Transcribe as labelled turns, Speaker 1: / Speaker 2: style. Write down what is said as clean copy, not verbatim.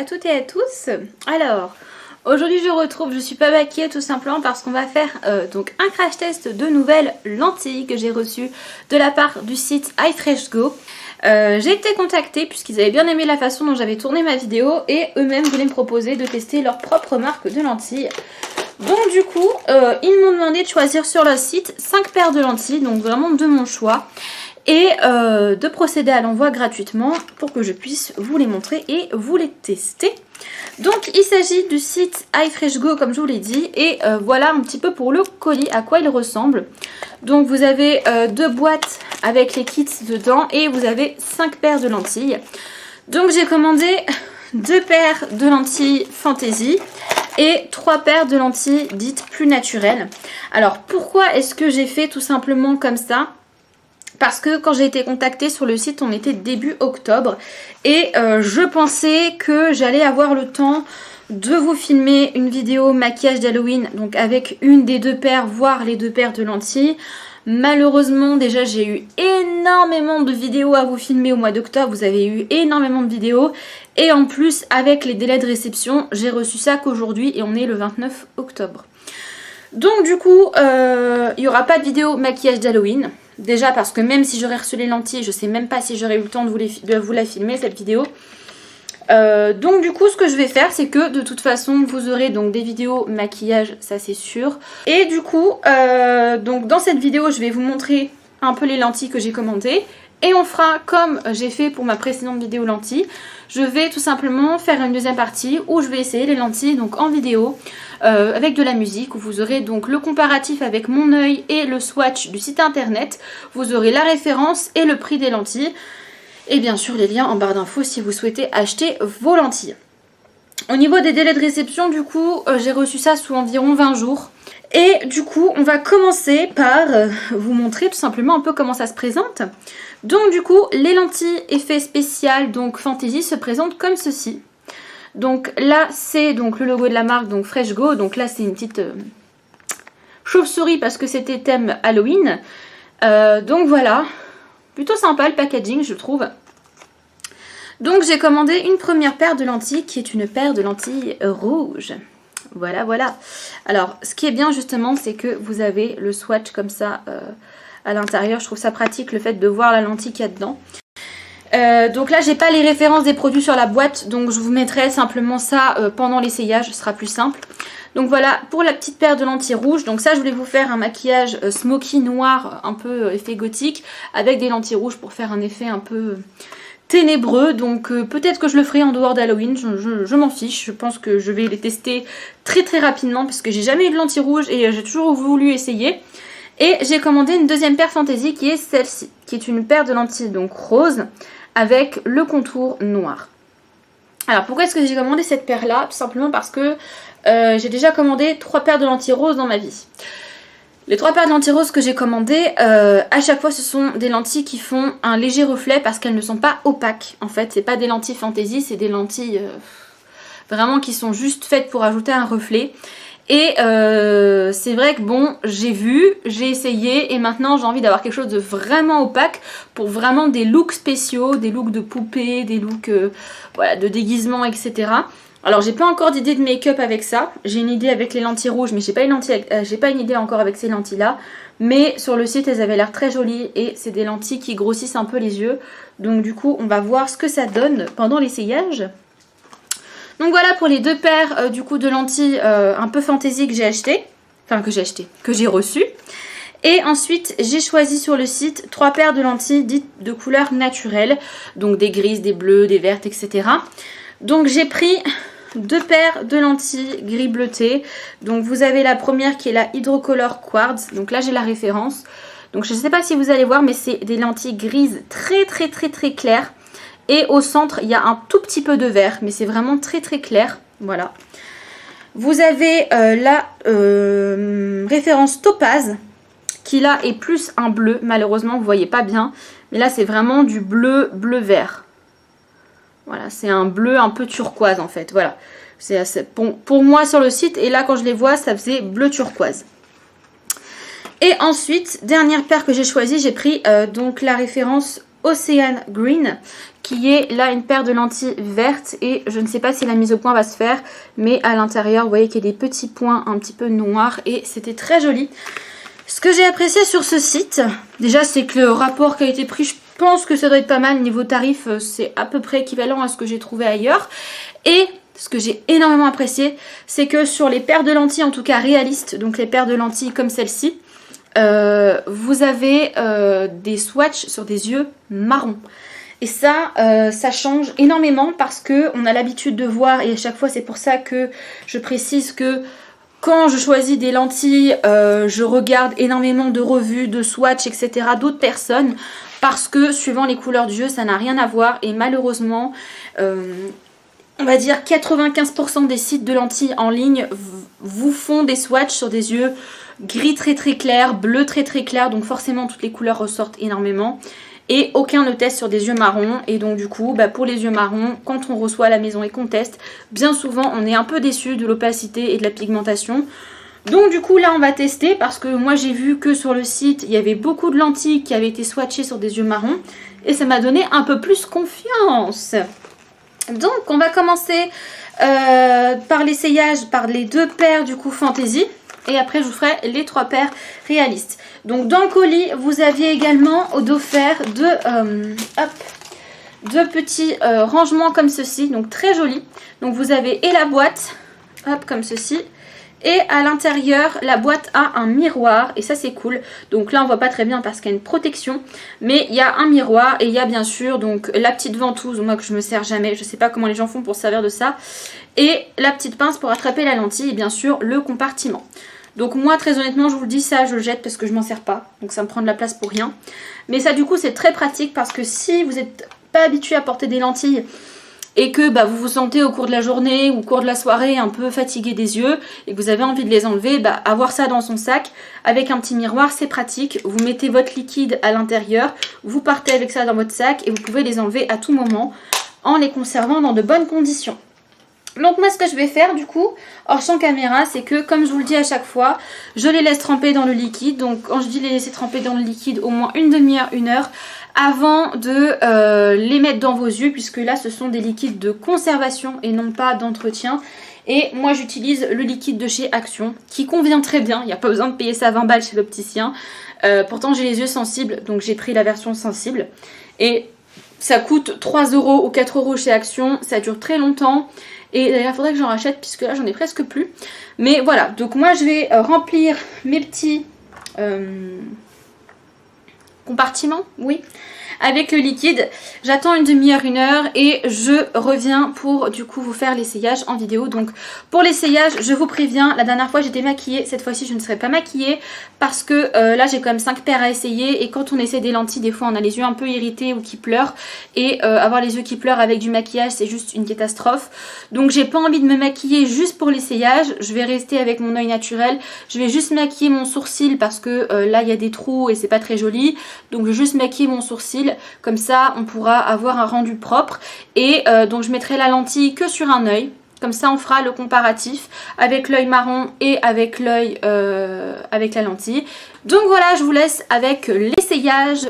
Speaker 1: toutes et à tous. Alors, aujourd'hui je suis pas maquillée tout simplement parce qu'on va faire donc un crash test de nouvelles lentilles que j'ai reçues de la part du site iFreshGo. J'ai été contactée puisqu'ils avaient bien aimé la façon dont j'avais tourné ma vidéo et eux-mêmes voulaient me proposer de tester leur propre marque de lentilles. Donc du coup, ils m'ont demandé de choisir sur leur site 5 paires de lentilles, donc vraiment de mon choix. Et de procéder à l'envoi gratuitement pour que je puisse vous les montrer et vous les tester. Donc il s'agit du site iFreshGo comme je vous l'ai dit. Et voilà un petit peu pour le colis à quoi il ressemble. Donc vous avez 2 boîtes avec les kits dedans et vous avez 5 paires de lentilles. Donc j'ai commandé 2 paires de lentilles Fantasy et 3 paires de lentilles dites plus naturelles. Alors pourquoi est-ce que j'ai fait tout simplement comme ça ? Parce que quand j'ai été contactée sur le site, on était début octobre. Et je pensais que j'allais avoir le temps de vous filmer une vidéo maquillage d'Halloween. Donc avec une des 2 paires, voire les 2 paires de lentilles. Malheureusement, déjà j'ai eu énormément de vidéos à vous filmer au mois d'octobre. Vous avez eu énormément de vidéos. Et en plus, avec les délais de réception, j'ai reçu ça qu'aujourd'hui et on est le 29 octobre. Donc du coup, il n'y aura pas de vidéo maquillage d'Halloween. Déjà parce que même si j'aurais reçu les lentilles, je sais même pas si j'aurais eu le temps de vous la filmer cette vidéo. Donc du coup ce que je vais faire c'est que de toute façon vous aurez donc des vidéos maquillage, ça c'est sûr. Et du coup donc dans cette vidéo je vais vous montrer un peu les lentilles que j'ai commandées. Et on fera comme j'ai fait pour ma précédente vidéo lentilles. Je vais tout simplement faire une deuxième partie où je vais essayer les lentilles donc en vidéo avec de la musique. Où vous aurez donc le comparatif avec mon œil et le swatch du site internet. Vous aurez la référence et le prix des lentilles. Et bien sûr les liens en barre d'infos si vous souhaitez acheter vos lentilles. Au niveau des délais de réception du coup j'ai reçu ça sous environ 20 jours. Et du coup on va commencer par vous montrer tout simplement un peu comment ça se présente. Donc du coup les lentilles effet spécial donc Fantasy se présentent comme ceci. Donc là c'est donc le logo de la marque donc FreshGo. Donc là c'est une petite chauve-souris parce que c'était thème Halloween. Donc voilà, plutôt sympa le packaging je trouve. Donc j'ai commandé une première paire de lentilles qui est une paire de lentilles rouges. Voilà, voilà. Alors, ce qui est bien justement, c'est que vous avez le swatch comme ça à l'intérieur. Je trouve ça pratique le fait de voir la lentille qu'il y a dedans. Donc là, j'ai pas les références des produits sur la boîte. Donc je vous mettrai simplement ça pendant l'essayage. Ce sera plus simple. Donc voilà, pour la petite paire de lentilles rouges. Donc ça, je voulais vous faire un maquillage smoky noir, un peu effet gothique. Avec des lentilles rouges pour faire un effet un peu ténébreux, donc peut-être que je le ferai en dehors d'Halloween, je m'en fiche, je pense que je vais les tester très très rapidement parce que j'ai jamais eu de lentilles rouges et j'ai toujours voulu essayer. Et j'ai commandé une deuxième paire Fantasy qui est celle-ci, qui est une paire de lentilles donc rose avec le contour noir. Alors pourquoi est-ce que j'ai commandé cette paire là? Tout simplement parce que j'ai déjà commandé 3 paires de lentilles roses dans ma vie. Les 3 paires de lentilles roses que j'ai commandées, à chaque fois ce sont des lentilles qui font un léger reflet parce qu'elles ne sont pas opaques. En fait, c'est pas des lentilles Fantasy, c'est des lentilles vraiment qui sont juste faites pour ajouter un reflet. Et c'est vrai que bon, j'ai vu, j'ai essayé et maintenant j'ai envie d'avoir quelque chose de vraiment opaque pour vraiment des looks spéciaux, des looks de poupée, des looks voilà, de déguisement, etc. Alors j'ai pas encore d'idée de make-up avec ça, j'ai une idée avec les lentilles rouges mais j'ai pas une idée encore avec ces lentilles là. Mais sur le site elles avaient l'air très jolies et c'est des lentilles qui grossissent un peu les yeux. Donc du coup on va voir ce que ça donne pendant l'essayage. Donc voilà pour les 2 paires du coup de lentilles un peu Fantasy que j'ai acheté. Enfin que j'ai reçues. Et ensuite j'ai choisi sur le site 3 paires de lentilles dites de couleur naturelle. Donc des grises, des bleues, des vertes, etc. Donc j'ai pris 2 paires de lentilles gris bleuté. Donc vous avez la première qui est la Hydrocolor Quartz. Donc là j'ai la référence. Donc je ne sais pas si vous allez voir mais c'est des lentilles grises très très très très claires. Et au centre il y a un tout petit peu de vert. Mais c'est vraiment très très clair. Voilà. Vous avez la référence Topaz. Qui là est plus un bleu. Malheureusement vous ne voyez pas bien. Mais là c'est vraiment du bleu vert. Voilà, c'est un bleu un peu turquoise en fait, voilà. C'est pour moi sur le site, et là quand je les vois, ça faisait bleu turquoise. Et ensuite, dernière paire que j'ai choisie, j'ai pris donc la référence Ocean Green, qui est là une paire de lentilles vertes, et je ne sais pas si la mise au point va se faire, mais à l'intérieur vous voyez qu'il y a des petits points un petit peu noirs et c'était très joli. Ce que j'ai apprécié sur ce site, déjà c'est que le rapport qualité-prix, je pense que ça doit être pas mal. Niveau tarif, c'est à peu près équivalent à ce que j'ai trouvé ailleurs. Et ce que j'ai énormément apprécié, c'est que sur les paires de lentilles, en tout cas réalistes, donc les paires de lentilles comme celle-ci, vous avez des swatchs sur des yeux marrons. Et ça, ça change énormément parce qu'on a l'habitude de voir, et à chaque fois c'est pour ça que je précise que quand je choisis des lentilles, je regarde énormément de revues, de swatchs, etc. d'autres personnes, parce que suivant les couleurs du jeu, ça n'a rien à voir. Et malheureusement, on va dire 95% des sites de lentilles en ligne vous font des swatchs sur des yeux gris très très clair, bleu très très clair, donc forcément toutes les couleurs ressortent énormément. Et aucun ne teste sur des yeux marrons, et donc du coup pour les yeux marrons, quand on reçoit à la maison et qu'on teste, bien souvent on est un peu déçu de l'opacité et de la pigmentation. Donc du coup là on va tester, parce que moi j'ai vu que sur le site il y avait beaucoup de lentilles qui avaient été swatchées sur des yeux marrons, et ça m'a donné un peu plus confiance. Donc on va commencer par l'essayage, par les deux paires du coup Fantasy. Et après je vous ferai les 3 paires réalistes. Donc dans le colis vous aviez également d'offert deux petits rangements comme ceci. Donc très jolis. Donc vous avez et la boîte, hop, comme ceci. Et à l'intérieur, la boîte a un miroir, et ça c'est cool. Donc là on voit pas très bien parce qu'il y a une protection, mais il y a un miroir, et il y a bien sûr donc la petite ventouse, moi que je me sers jamais, je sais pas comment les gens font pour se servir de ça, et la petite pince pour attraper la lentille, et bien sûr le compartiment. Donc moi très honnêtement je vous le dis, ça je le jette parce que je m'en sers pas, donc ça me prend de la place pour rien. Mais ça du coup c'est très pratique, parce que si vous n'êtes pas habitué à porter des lentilles et que vous vous sentez au cours de la journée ou au cours de la soirée un peu fatigué des yeux et que vous avez envie de les enlever, avoir ça dans son sac avec un petit miroir c'est pratique. Vous mettez votre liquide à l'intérieur, vous partez avec ça dans votre sac et vous pouvez les enlever à tout moment en les conservant dans de bonnes conditions. Donc moi ce que je vais faire du coup hors champ caméra, c'est que comme je vous le dis à chaque fois, je les laisse tremper dans le liquide. Donc quand je dis les laisser tremper dans le liquide, au moins une demi-heure, 1 heure avant de les mettre dans vos yeux, puisque là ce sont des liquides de conservation et non pas d'entretien. Et moi j'utilise le liquide de chez Action qui convient très bien, il n'y a pas besoin de payer ça 20 balles chez l'opticien. Pourtant j'ai les yeux sensibles, donc j'ai pris la version sensible. Et ça coûte 3 € ou 4 € chez Action, ça dure très longtemps. Et d'ailleurs il faudrait que j'en rachète puisque là j'en ai presque plus. Mais voilà, donc moi je vais remplir mes petits compartiments, oui, avec le liquide. J'attends une demi-heure, 1 heure et je reviens pour du coup vous faire l'essayage en vidéo. Donc pour l'essayage, je vous préviens, la dernière fois j'étais maquillée, cette fois-ci je ne serai pas maquillée parce que là j'ai quand même 5 paires à essayer, et quand on essaie des lentilles, des fois on a les yeux un peu irrités ou qui pleurent, et avoir les yeux qui pleurent avec du maquillage c'est juste une catastrophe. Donc j'ai pas envie de me maquiller juste pour l'essayage, je vais rester avec mon œil naturel. Je vais juste maquiller mon sourcil parce que là il y a des trous et c'est pas très joli, donc je vais juste maquiller mon sourcil. Comme ça on pourra avoir un rendu propre, et donc je mettrai la lentille que sur un œil. Comme ça on fera le comparatif avec l'œil marron et avec l'œil avec la lentille. Donc voilà, je vous laisse avec l'essayage.